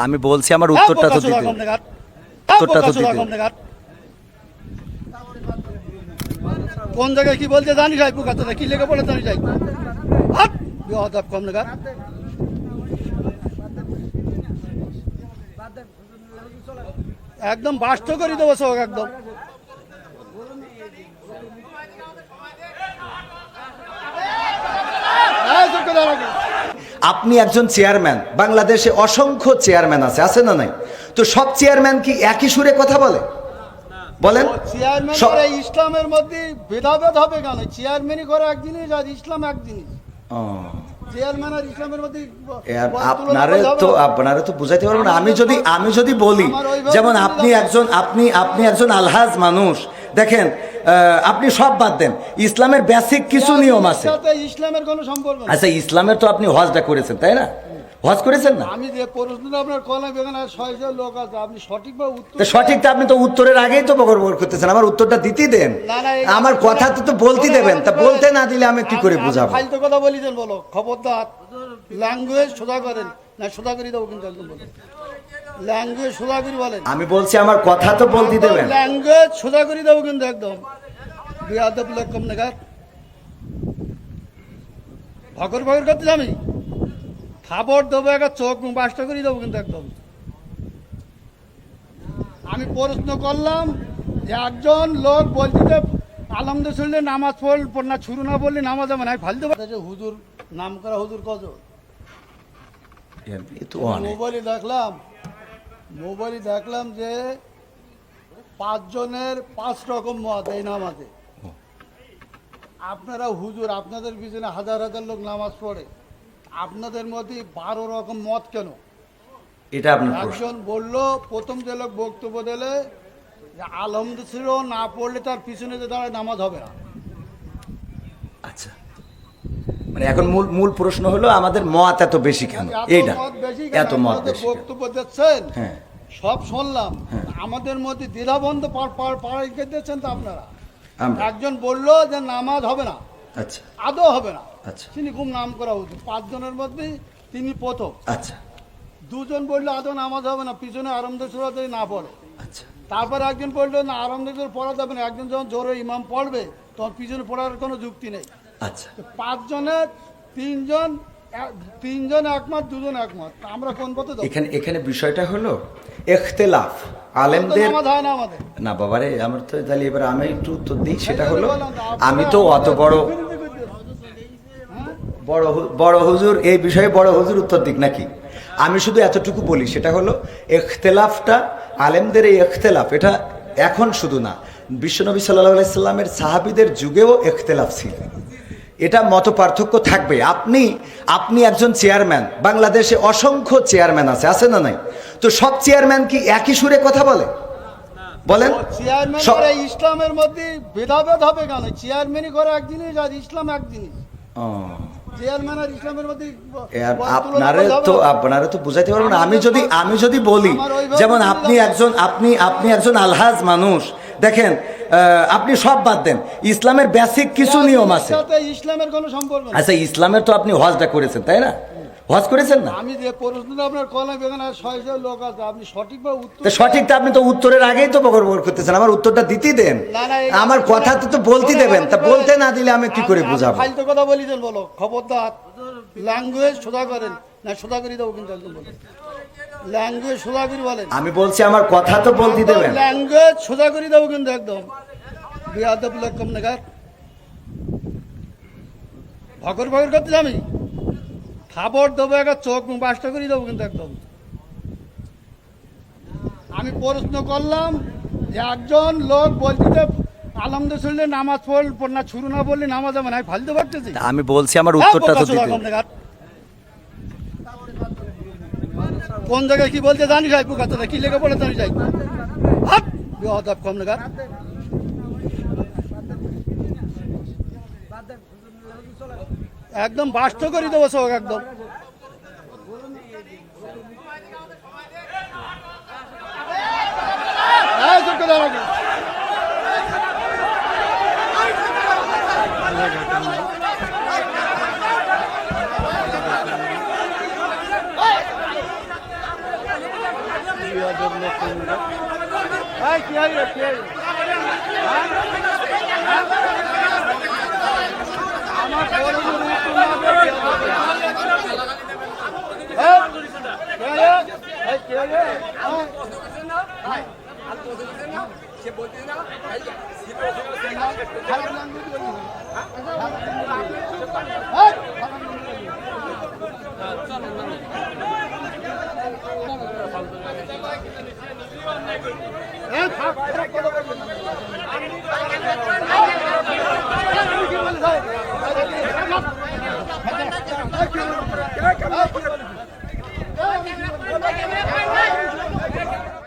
আমি বলছি আমার উত্তরটা তো দিতে, উত্তরটা তো দিতে। কোন জায়গায় কি বলতে জানি যাই পুকাতে কি লেগে বলে জানি যাই কম নাগাদ একদম বাস্ত করে দেবো সব একদম। আপনি একজন চেয়ারম্যান, বাংলাদেশে অসংখ্য চেয়ারম্যান আছে না নাই? তো সব চেয়ারম্যান কি একই সুরে কথা বলে? বলেন। চেয়ারম্যান করে ইসলামের মধ্যে ভেদাভেদ হবে কেন? চেয়ারম্যানই করে এক জিনিস আর ইসলাম এক জিনিস। চেয়ারম্যান আর ইসলামের মধ্যে আপনারা তো বুঝাইতে পারবেন না। আমি যদি বলি, যেমন আপনি একজন আলহাজ মানুষ, দেখেন আপনি সব বাদ দেন, ইসলামের বেসিক কিছু নিয়ম আছে। ইসলামের কোনো সম্পর্ক নেই। আচ্ছা, ইসলামের তো আপনি হজটা করেছেন, তাই না? হজ করেছেন না? আমি যে প্রশ্নটা আপনার কলাম এখানে 600 লোক আছে, আপনি সঠিকভাবে উত্তর সঠিকটা আপনি তো উত্তরের আগেই তো বকর করতেছেন। আমার উত্তরটা দিতেই দেন, আমার কথা তো বলতে দেবেন। তা বলতে না দিলে আমি কি করে বুঝাবো? ফালতু কথা বলি দেন, বলো খবরদার। ল্যাঙ্গুয়েজ সোজা করেন না, সোজা করে দেবো কিন্তু একদম বলো। ল্যাঙ্গুয়েজ সোজা করে বলেন। আমি বলছি আমার কথা তো বলতে দেবেন। ল্যাঙ্গুয়েজ সোজা করে দেবো কিন্তু একদম। বিয়াদব লোক কম নাগাদ ভগর ভগর করতে আমি খাবার দেবো, একটা চোখ মুখ বাসটা করে দেবো কিন্তু একদম। আমি প্রশ্ন করলাম যে একজন লোক বলতে আলমদে শুনলে নামাজ পড় না, ছুরু না বললে নামাজ হবে না, ফালতে পারে। হুজুর নাম করা হুজুর কত? মোবাইলে দেখলাম যে 5 জনের 5 রকম মত এই নামাজে। আপনারা হুজুর, আপনাদের পিছনে হাজার হাজার লোক নামাজ পড়ে, আপনাদের মধ্যে 12 রকম মত কেন? এটা আপনার একজন বলল, প্রথম যে লোক বক্তব্য দিলে যে আলহামদুলিল্লাহ না পড়লে তার পিছনে যে দাঁড়ায় নামাজ হবে না। আচ্ছা, মানে এখন মূল প্রশ্ন হলো আমাদের মত এত বেশি কেন? এইটা এত মত বেশি বক্তব্য দিচ্ছেন, হ্যাঁ সব শুনলাম, আমাদের মধ্যে দ্বিধাবন্ধ পাড়াই দিচ্ছেন তো আপনারা। একজন বললো যে নামাজ হবে না, আচ্ছা আদৌ হবে না, আচ্ছা, তিনি খুব নাম করা উচিত, 5 জনের মধ্যে তিনি প্রথম। আচ্ছা, 2 জন বললো আদৌ নামাজ হবে না, পিছনে আরামদায়ক সুরা যদি না পড়ে। আচ্ছা, তারপর একজন বললো না আরামদায়ক পড়া যাবে না, একজন যখন জোরে ইমাম পড়বে তখন পিছনে পড়ার কোনো যুক্তি নেই। আচ্ছা, 5 জনের 3 জন একমত, 2 জন একমত, আমরা কোন পথে যাব? এখানে বিষয়টা হলো ইখতিলাফ আলেমদের না বাবারে। আমার তো তাহলে এবার আমি একটু উত্তর দিই। সেটা হলো, আমি তো অত বড় হুজুর এই বিষয়ে বড় হুজুর উত্তর দিক নাকি? আমি শুধু এতটুকু বলি, সেটা হলো ইখতিলাফটা, আলেমদের এই ইখতিলাফ, এটা এখন শুধু না, বিশ্বনবী সাল্লাল্লাহু আলাইহি সাল্লামের সাহাবীদের যুগেও ইখতিলাফ ছিল। এটা মত পার্থক্য থাকবে। আপনি একজন চেয়ারম্যান, বাংলাদেশে অসংখ্য চেয়ারম্যান আছে না নাই? তো সব চেয়ারম্যান কি একই সুরে কথা বলে? বলেন। চেয়ারম্যান করে ইসলামের মধ্যে ভেদাভেদ হবে কেন? চেয়ারম্যানই করে এক জিনিস আর ইসলাম এক জিনিস। চেয়ারম্যান আর ইসলামের মধ্যে আপনারা তো বুঝাইতে পারবেন না। আমি যদি বলি, যেমন আপনি একজন আলহাজ মানুষ, দেখেন আপনি সব বাদ দেন, ইসলামের বেসিক কিছু নিয়ম আছে। ইসলামের কোনো সম্পর্ক নেই। আচ্ছা, ইসলামের তো আপনি হজটা করেছেন, তাই না? হজ করেছেন না? আমি যে প্রশ্নটা আপনার কলাম এখানে 600 লোক আছে, আপনি সঠিকভাবে উত্তর সঠিকটা আপনি তো উত্তরের আগেই তো বকর করতেছেন। আমার উত্তরটা দিতেই দেন, আমার কথা তো বলতে দেবেন। তা বলতে না দিলে আমি কি করে বুঝাবো? ফালতু কথা বলি দেন, বলো খবরদার। ল্যাঙ্গুয়েজ সোজা করেন না, সোজা করে দেবো কিন্তু একদম বলো। ল্যাঙ্গুয়েজ সোজা করে বলেন। আমি বলছি আমার কথা তো বলতে দেবেন। ল্যাঙ্গুয়েজ সোজা করে দেবো কিন্তু একদম। বিয়াদব লোক কম নাগাদ ভগর ভগর করতে আমি খাবার দেবো, একটা চোখ মুখ বাসটা করে দেবো কিন্তু একদম। আমি প্রশ্ন করলাম যে একজন লোক বলতে আলহামদুলিল্লাহ শুনলে নামাজ পড় না, ছুরু না বললে নামাজ হবে না, ফালতে পারতেছি। আমি বলছি আমার উত্তরটা তো দিতে। কোন জায়গায় কি বলতে জানি যাই পুকাতে কি লেগে বলে জানি যাই কম নাগাদ একদম বাস্ত করে দেবো সব একদম। বিয়াদব লোক কোনটা। এই কি হইলো কি হইলো? হ্যাঁ? হ্যাঁ? আমার বড় বড় উত্তর না দেবে। এই কি হইলো? এই কি হইলো? হ্যাঁ? সে বলতে না খারাপ লাগবে কি বলবো? এই, থাক, থাক, কথা বলবেন না।